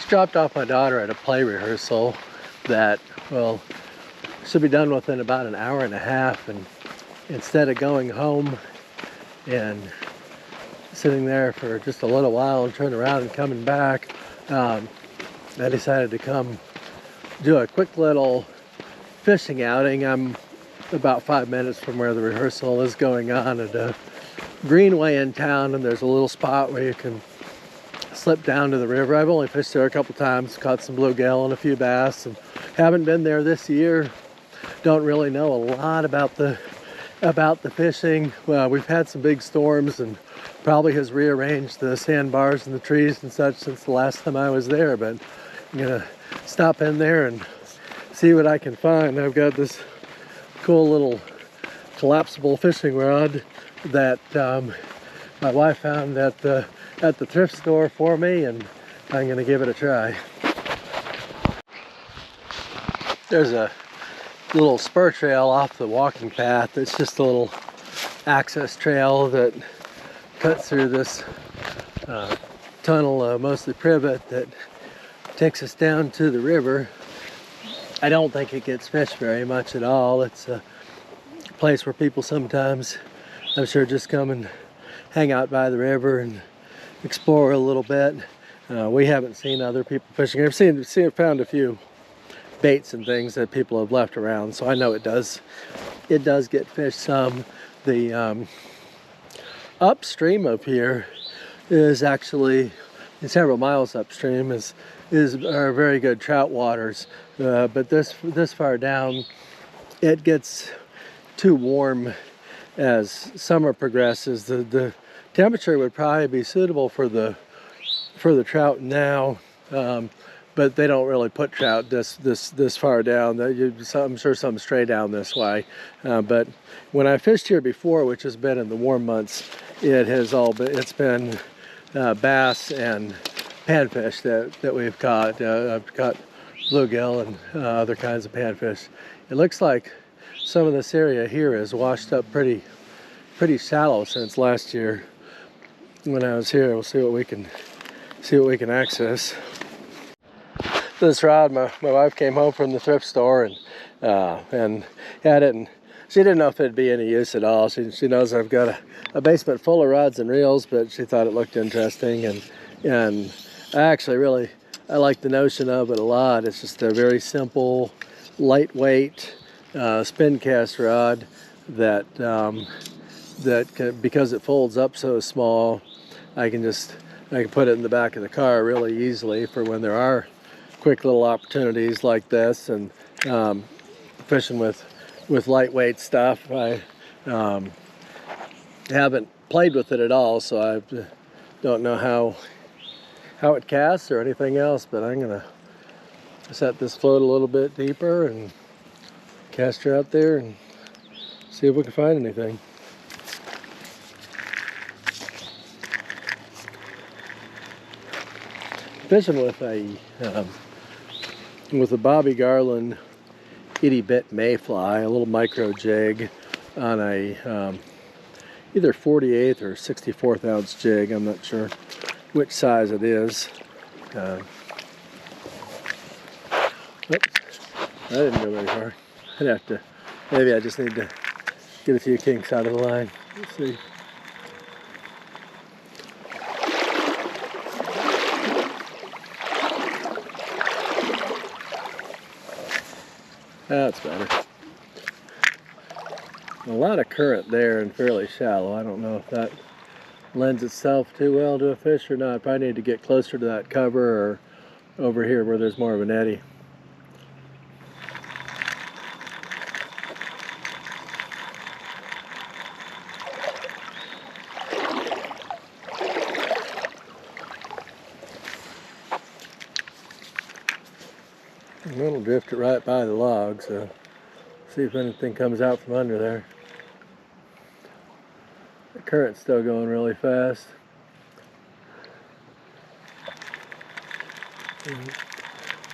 just dropped off my daughter at a play rehearsal that, well, should be done within about an hour and a half, and instead of going home and sitting there for just a little while and turning around and coming back, I decided to come do a quick little fishing outing. I'm about 5 minutes from where the rehearsal is going on at a Greenway in town, and there's a little spot where you can slip down to the river. I've only fished there a couple times, caught some bluegill and a few bass, and haven't been there this year. Don't really know a lot about the fishing. Well, we've had some big storms and probably has rearranged the sandbars and the trees and such since the last time I was there, but I'm gonna stop in there and see what I can find. I've got this cool little collapsible fishing rod that my wife found at the thrift store for me, and I'm gonna give it a try. There's a little spur trail off the walking path. It's just a little access trail that cuts through this tunnel, mostly privet, that takes us down to the river. I don't think it gets fished very much at all. It's a place where people sometimes, I'm sure, just come and hang out by the river and explore a little bit. We haven't seen other people fishing. I've found a few baits and things that people have left around, so I know it does get fished some. The upstream of here is actually several miles upstream are very good trout waters, but this far down it gets too warm as summer progresses. The temperature would probably be suitable for the trout now, but they don't really put trout this far down. I'm sure some stray down this way, but when I fished here before, which has been in the warm months, it's been bass and panfish that we've caught. I've caught bluegill and other kinds of panfish. It looks like some of this area here is washed up pretty shallow since last year when I was here. We'll see what we can access. This rod, my wife came home from the thrift store and had it, and she didn't know if it'd be any use at all. She knows I've got a basement full of rods and reels, but she thought it looked interesting, and I like the notion of it a lot. It's just a very simple, lightweight spin cast rod that because it folds up so small, I can put it in the back of the car really easily for when there are quick little opportunities like this, and fishing with lightweight stuff. I haven't played with it at all, so I don't know how it casts or anything else, but I'm gonna set this float a little bit deeper and cast her out there and see if we can find anything. Fishing with a Bobby Garland itty bit mayfly, a little micro jig on a either 48th or 64th ounce jig. I'm not sure which size it is. Oops, I didn't go very far. Maybe I just need to get a few kinks out of the line. Let's see. That's better. A lot of current there and fairly shallow. I don't know if that lends itself too well to a fish or not. Probably need to get closer to that cover or over here where there's more of an eddy. And it'll drift it right by the log, so see if anything comes out from under there. The current's still going really fast.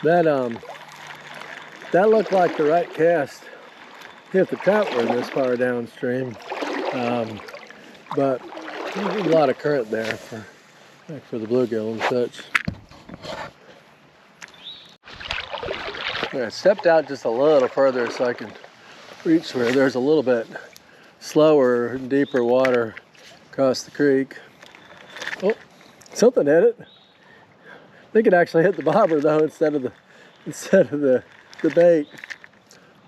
That looked like the right cast if the trout were this far downstream, but there's a lot of current there for the bluegill and such. I stepped out just a little further so I can reach where there's a little bit slower, deeper water across the creek. Oh, something hit it. I think it actually hit the bobber though instead of the bait.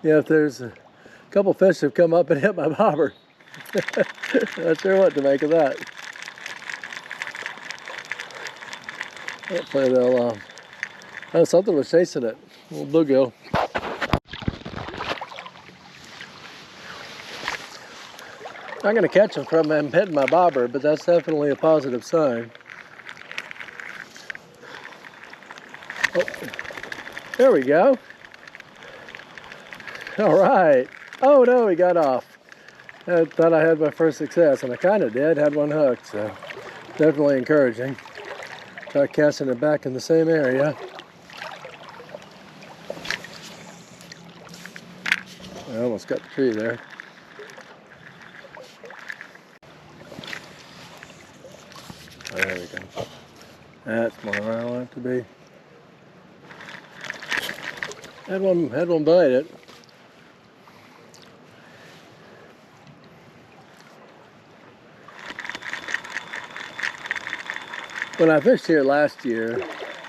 Yeah, if there's a couple fish have come up and hit my bobber. Not sure what to make of that. Hopefully they'll, oh, something was chasing it. A little bluegill. I'm gonna catch them from them hitting my bobber, but that's definitely a positive sign. Oh, there we go. All right. Oh no, he got off. I thought I had my first success, and I kind of did. Had one hooked, so definitely encouraging. Try casting it back in the same area. I almost got the tree there. Oh, there we go. That's more where I want it to be. Had one bite it. When I fished here last year,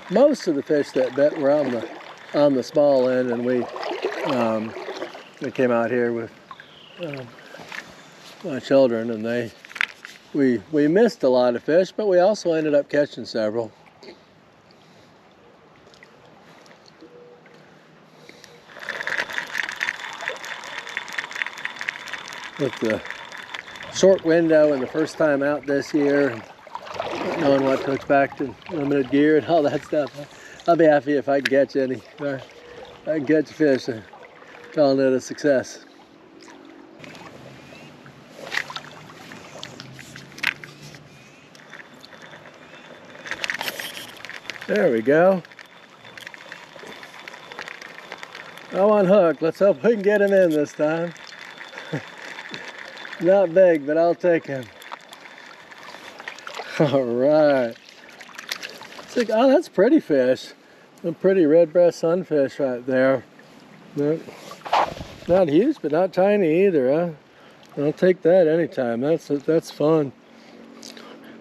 most of the fish that bit were on the small end, and we came out here with my children, and we missed a lot of fish, but we also ended up catching several. With the short window and the first time out this year, not knowing what to expect and limited gear and all that stuff, I'll be happy if I can catch any. If I can catch a fish, I'm calling it a success. There we go. Oh, on hook. Let's hope we can get him in this time. Not big, but I'll take him. All right. Like, oh, that's pretty fish. A pretty red breast sunfish right there. Not huge, but not tiny either, huh? I'll take that anytime. That's fun.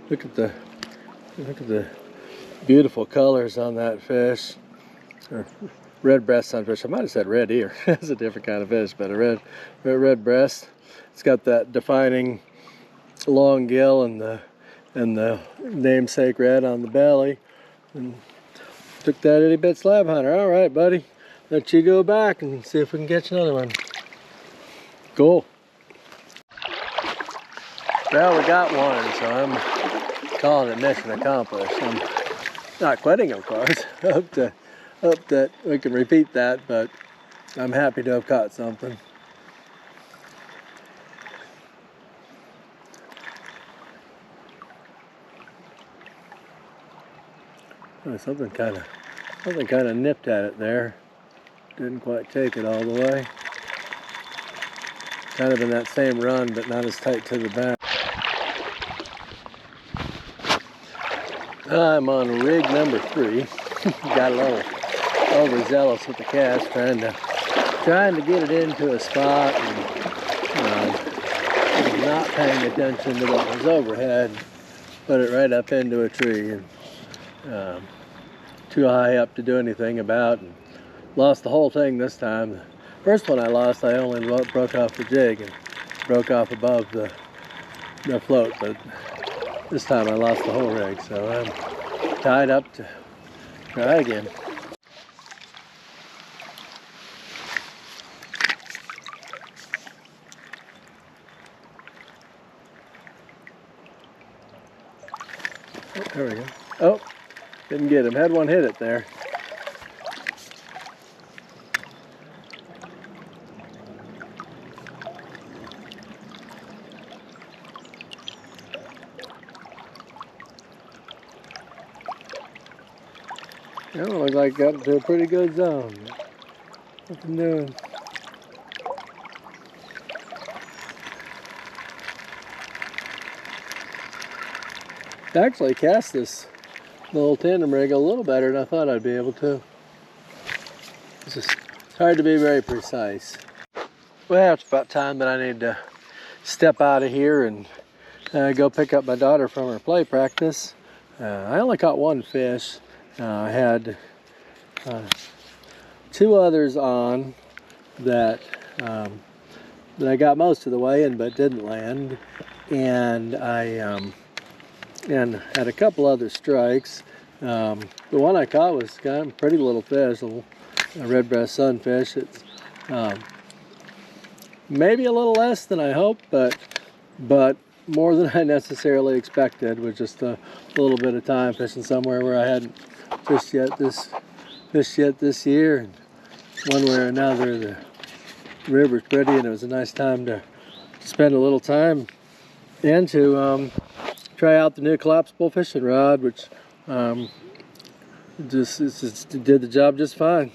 Look at the beautiful colors on that fish. Or red breast sunfish. I might have said red ear. It's a different kind of fish, but a red breast. It's got that defining long gill and the namesake red on the belly. And took that itty bit slab hunter. All right, buddy. Let you go back and see if we can catch another one. Cool. Well, we got one, so I'm calling it mission accomplished. I'm not quitting, of course. Hope that we can repeat that, but I'm happy to have caught something. Oh, something kind of nipped at it there. Didn't quite take it all the way. Kind of in that same run, but not as tight to the back. I'm on rig number 3. Got a little overzealous with the cast, trying to get it into a spot, and not paying attention to what was overhead. Put it right up into a tree, and too high up to do anything about, and lost the whole thing this time. The first one I lost, I only broke off the jig and broke off above the float, but this time I lost the whole rig, so I'm tied up to try again. Oh, there we go. Oh, didn't get him. Had one hit it there. That one looked like it got into a pretty good zone. Nothing doing. I actually cast this little tandem rig a little better than I thought I'd be able to. It's just hard to be very precise. Well, it's about time that I need to step out of here and go pick up my daughter from her play practice. I only caught one fish. I had 2 others on that that I got most of the way in but didn't land, and I had a couple other strikes. The one I caught was kind of a pretty little fish, a red breast sunfish. It's maybe a little less than I hoped, but more than I necessarily expected, with just a little bit of time fishing somewhere where I hadn't fished yet this year. And one way or another, the river's pretty, and it was a nice time to spend a little time and to try out the new collapsible fishing rod, which just did the job just fine.